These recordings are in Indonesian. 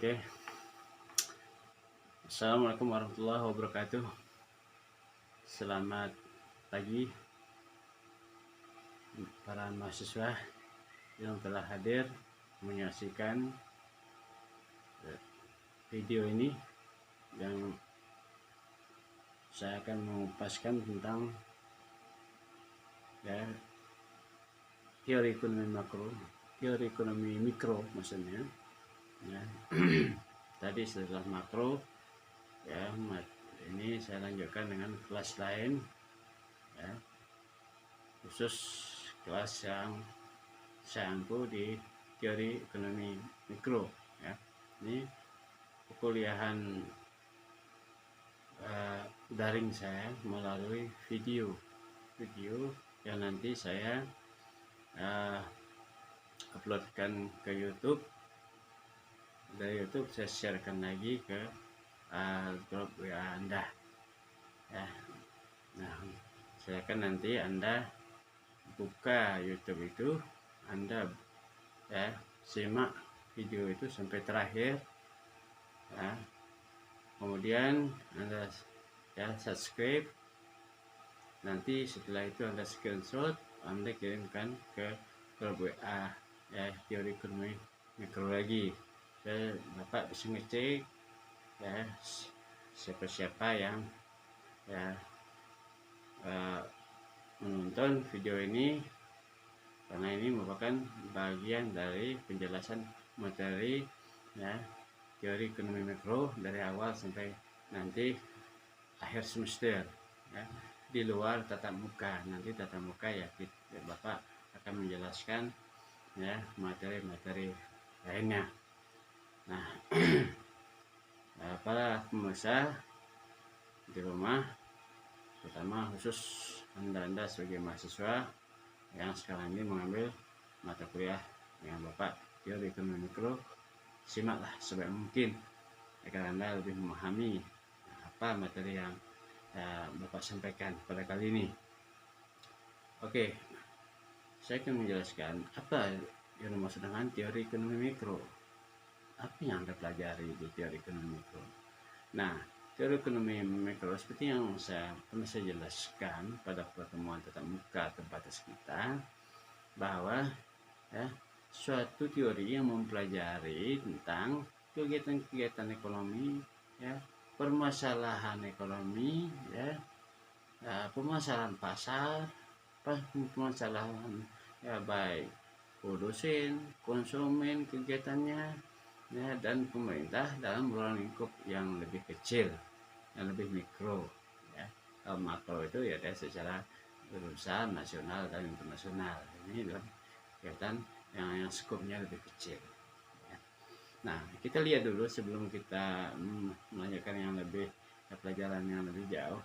Oke. Assalamualaikum warahmatullahi wabarakatuh. Selamat pagi para mahasiswa yang telah hadir menyaksikan video ini, yang saya akan mengupaskan tentang teori ekonomi makro, teori ekonomi mikro maksudnya. Tadi setelah makro, ini saya lanjutkan dengan kelas lain, khusus kelas yang saya ampu di teori ekonomi mikro. Ini perkuliahan daring saya melalui video yang nanti saya uploadkan ke YouTube. Dari YouTube saya sharekan lagi ke grup WA Anda. Nah, silakan nanti Anda buka YouTube itu, Anda simak video itu sampai terakhir. Kemudian Anda subscribe. Nanti setelah itu Anda screenshot, Anda kirimkan ke grup WA teori ekonomi mikro lagi. Bapak bisa ngecek siapa-siapa yang menonton video ini, karena ini merupakan bagian dari penjelasan materi teori ekonomi mikro dari awal sampai nanti akhir semester, di luar tatap muka. Nanti tatap muka Bapak akan menjelaskan materi-materi lainnya. Nah, para pemirsa di rumah, terutama khusus Anda sebagai mahasiswa yang sekarang ini mengambil mata kuliah dengan Bapak teori ekonomi mikro, simaklah sebaik mungkin agar Anda lebih memahami apa materi yang Bapak sampaikan pada kali ini. Oke, saya akan menjelaskan apa yang dimaksud dengan teori ekonomi mikro. Apa yang Anda pelajari di teori ekonomi mikro? Nah, teori ekonomi mikro seperti yang pernah saya jelaskan pada pertemuan tatap muka terbatas kita, bahwa suatu teori yang mempelajari tentang kegiatan-kegiatan ekonomi, permasalahan ekonomi, permasalahan pasar, permasalahan baik produsen, konsumen, kegiatannya, dan pemerintah dalam ruang lingkup yang lebih kecil, yang lebih mikro. Makro itu secara urusan nasional dan internasional. Ini dalam kegiatan yang skopnya lebih kecil. Nah, kita lihat dulu sebelum kita melanjutkan pelajaran yang lebih jauh.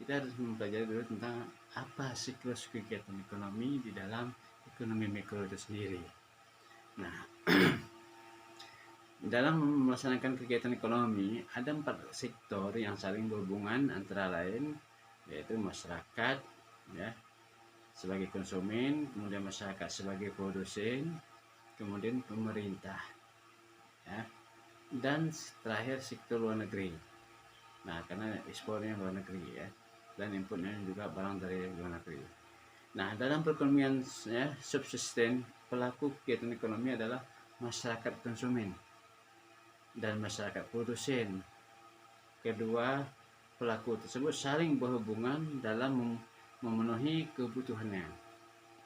Kita harus mempelajari dulu tentang apa siklus kegiatan ekonomi di dalam ekonomi mikro itu sendiri. Nah, dalam melaksanakan kegiatan ekonomi ada 4 sektor yang saling berhubungan, antara lain yaitu masyarakat sebagai konsumen, kemudian masyarakat sebagai produsen, kemudian pemerintah, dan terakhir sektor luar negeri. Nah, karena ekspornya luar negeri dan importnya juga barang dari luar negeri. Nah, dalam perekonomian subsisten, pelaku kegiatan ekonomi adalah masyarakat konsumen dan masyarakat produsen. Kedua pelaku tersebut saling berhubungan dalam memenuhi kebutuhannya.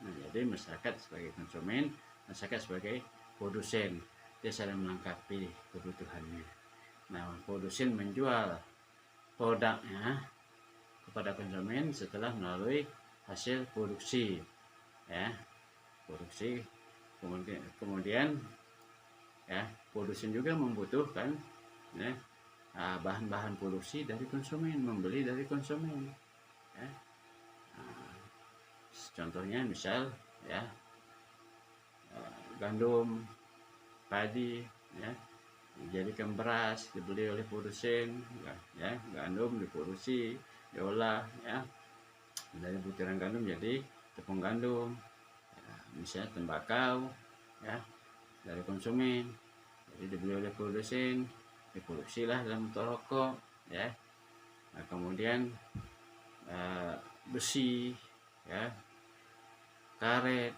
Nah, jadi masyarakat sebagai konsumen, masyarakat sebagai produsen, dia saling melengkapi kebutuhannya. Nah, produsen menjual produknya kepada konsumen setelah melalui hasil produksi, produksi. Kemudian produsen juga membutuhkan bahan-bahan produksi dari konsumen, membeli dari konsumen. Contohnya misal gandum, padi, dijadikan beras, dibeli oleh produsen, gandum diproduksi, diolah, dari butiran gandum jadi tepung gandum, misalnya tembakau, dari konsumen Jadi dibeli oleh produsen, diproduksilah dalam bentuk rokok, ya. Nah, kemudian besi, ya, karet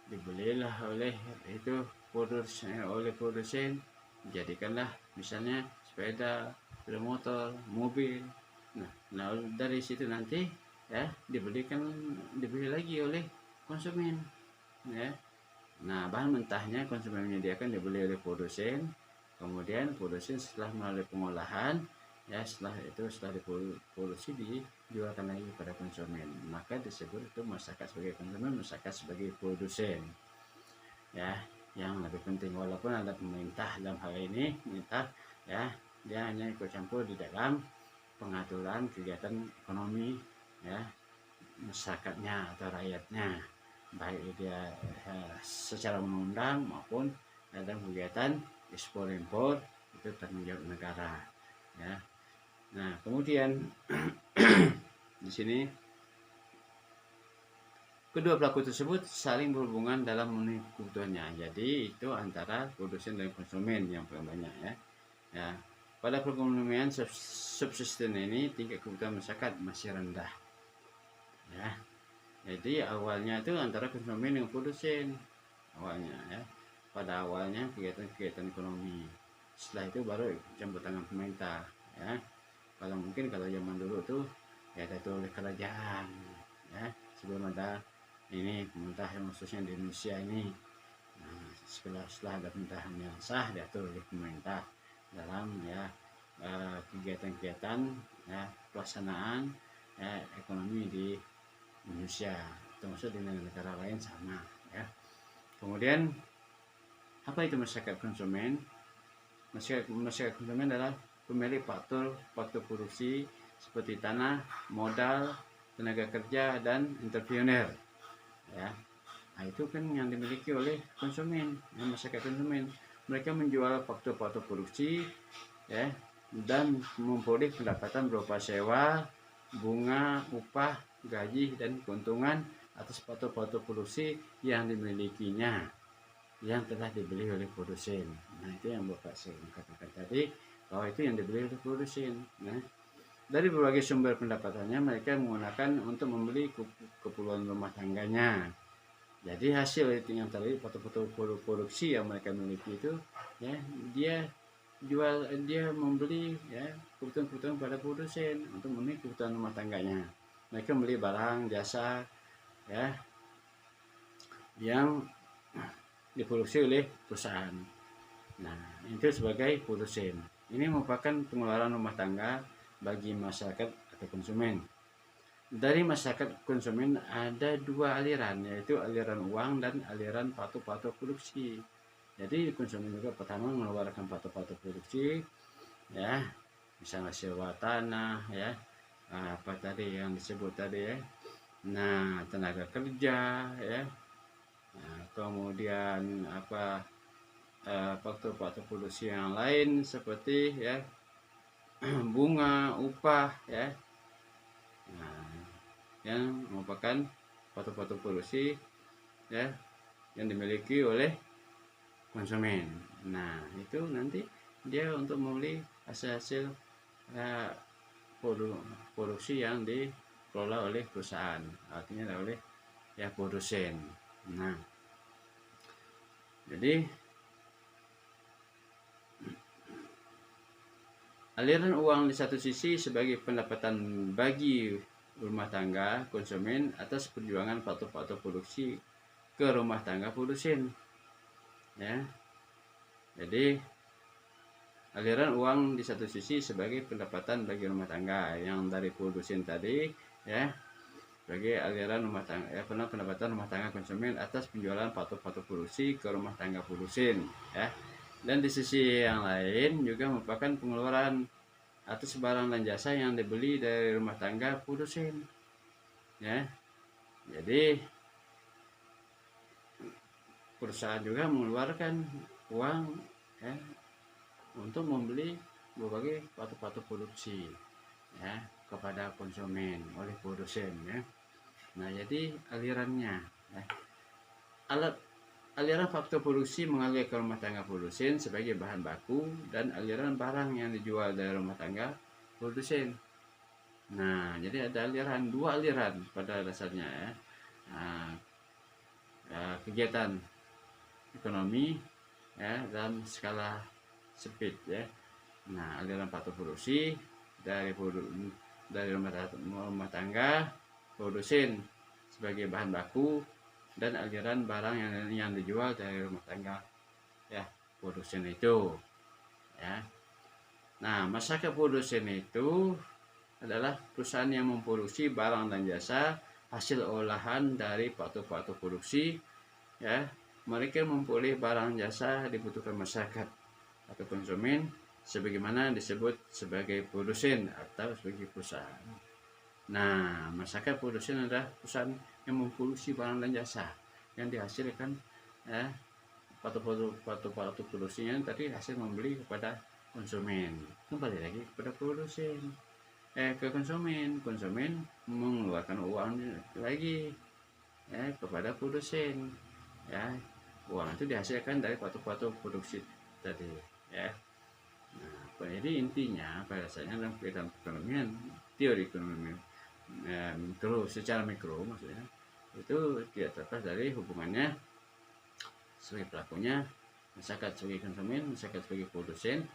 dibelilah oleh itu produsen, dijadikanlah misalnya sepeda motor, mobil. Nah, dari situ nanti ya dibeli lagi oleh konsumen, ya. Nah, bahan mentahnya konsumen menyediakan, dibeli oleh produsen, kemudian produsen setelah melalui pengolahan, ya, setelah diproduksi dijualkan lagi pada konsumen. Maka disebut itu masyarakat sebagai konsumen, masyarakat sebagai produsen, ya. Yang lebih penting, walaupun ada pemerintah dalam hal ini, pemerintah, ya, dia hanya ikut campur di dalam pengaturan kegiatan ekonomi, ya, masyarakatnya atau rakyatnya, baik dia secara undang-undang maupun dalam kegiatan ekspor impor, itu tanggung jawab negara, ya. Nah, kemudian di sini kedua pelaku tersebut saling berhubungan dalam memenuhi kebutuhannya. Jadi itu antara produsen dan konsumen yang paling banyak, ya. Ya, pada perekonomian subsisten ini tingkat kebutuhan masyarakat masih rendah, ya. Jadi awalnya itu antara konsumen dengan produsen awalnya, ya. Pada awalnya kegiatan ekonomi, setelah itu baru campur tangan pemerintah, ya. Kalau zaman dulu tuh ya itu oleh kerajaan, ya, sebelum ada ini pemerintah yang khususnya di Indonesia ini. Nah, setelah ada pemerintahan yang sah diatur oleh pemerintah dalam, ya, kegiatan-kegiatan, ya, pelaksanaan, ya, ekonomi di Indonesia, termasuk di negara lain sama, ya. Kemudian apa itu masyarakat konsumen? Masyarakat konsumen adalah pemilik faktor produksi seperti tanah, modal, tenaga kerja, dan entrepreneur, ya. Nah, itu kan yang dimiliki oleh konsumen, ya, masyarakat konsumen. Mereka menjual faktor produksi, ya, dan memperoleh pendapatan berupa sewa, bunga, upah, gaji, dan keuntungan atas faktor produksi yang dimilikinya, yang telah dibeli oleh produsen. Nah, itu yang Bapak saya katakan tadi, bahwa itu yang dibeli oleh produsen. Nah, dari berbagai sumber pendapatannya mereka menggunakan untuk membeli keperluan rumah tangganya. Jadi hasil itu yang tadi foto-foto produksi yang mereka miliki itu, ya, dia membeli, ya, kebutuhan pada produsen untuk memenuhi kebutuhan rumah tangganya. Mereka membeli barang jasa, ya, yang diproduksi oleh perusahaan. Nah, itu sebagai produsen. Ini merupakan pengeluaran rumah tangga bagi masyarakat atau konsumen. Dari masyarakat konsumen ada dua aliran, yaitu aliran uang dan aliran faktor produksi. Jadi konsumen juga pertama mengeluarkan faktor produksi, ya, misalnya sewa tanah, ya, apa tadi yang disebut tadi, ya. Nah, tenaga kerja, ya. Nah, kemudian apa faktor produksi yang lain seperti, ya, bunga, upah, ya. Nah, yang merupakan faktor produksi, ya, yang dimiliki oleh konsumen. Nah, itu nanti dia untuk membeli hasil produksi yang dikelola oleh perusahaan, artinya oleh, ya, produsen. Nah, jadi aliran uang di satu sisi sebagai pendapatan bagi rumah tangga konsumen atas perjuangan faktor produksi ke rumah tangga produsen, ya. Jadi aliran uang di satu sisi sebagai pendapatan bagi rumah tangga yang dari produsen tadi, ya, sebagai aliran rumah tangga, ya, pendapatan rumah tangga konsumen atas penjualan faktor produksi ke rumah tangga produsen, ya. Dan di sisi yang lain juga merupakan pengeluaran atas barang dan jasa yang dibeli dari rumah tangga produsen, ya. Jadi perusahaan juga mengeluarkan uang, ya, untuk membeli berbagai faktor produksi, ya, kepada konsumen oleh produsen, ya. Nah, jadi alirannya, ya. aliran faktor produksi mengalir ke rumah tangga produsen sebagai bahan baku dan aliran barang yang dijual dari rumah tangga produsen. Nah, jadi ada dua aliran pada dasarnya ya. Nah, kegiatan ekonomi ya dalam skala sempit ya. Nah, aliran faktor produksi dari rumah tangga produsen sebagai bahan baku dan aliran barang yang dijual dari rumah tangga ya produsen itu ya. Nah, masyarakat produsen itu adalah perusahaan yang memproduksi barang dan jasa hasil olahan dari faktor-faktor produksi ya. Mereka memperoleh barang jasa dibutuhkan masyarakat atau konsumen sebagaimana disebut sebagai produsen atau sebagai perusahaan. Nah, masyarakat produsen adalah perusahaan yang memproduksi barang dan jasa yang dihasilkan ya, faktor produksinya tadi hasil membeli kepada konsumen, kembali lagi kepada produsen ke konsumen mengeluarkan uang lagi ya kepada produsen ya. Uang itu dihasilkan dari faktor produksi tadi ya. Nah, jadi intinya pada dasarnya dalam kegiatan perekonomian, teori ekonomi mikro, secara mikro maksudnya itu tidak terlepas dari hubungannya sebagai pelakunya masyarakat sebagai konsumen, masyarakat sebagai produsen,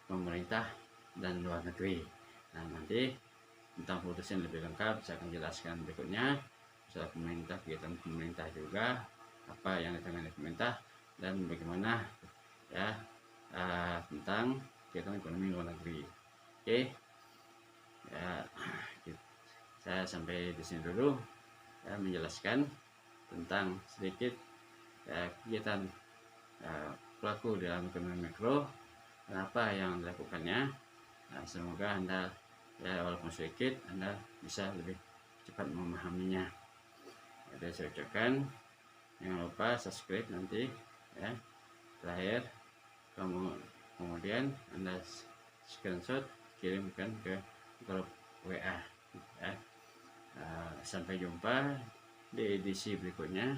pemerintah dan luar negeri. Nah, nanti tentang produsen lebih lengkap saya akan jelaskan berikutnya. Soal pemerintah, kegiatan pemerintah juga, apa yang ditangani pemerintah dan bagaimana ya tentang kegiatan ekonomi luar negeri. Oke, ya saya sampai di sini dulu ya, menjelaskan tentang sedikit kegiatan pelaku dalam ekonomi mikro dan apa yang dilakukannya. Nah, semoga Anda ya walaupun sedikit Anda bisa lebih cepat memahaminya. Jadi saya ucapkan jangan lupa subscribe nanti ya. Terakhir kemudian Anda screenshot kirimkan ke grup WA ya. Sampai jumpa di edisi berikutnya.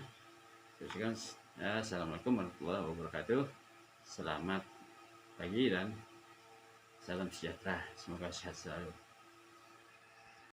Assalamualaikum warahmatullahi wabarakatuh. Selamat pagi dan salam sejahtera. Semoga sehat selalu.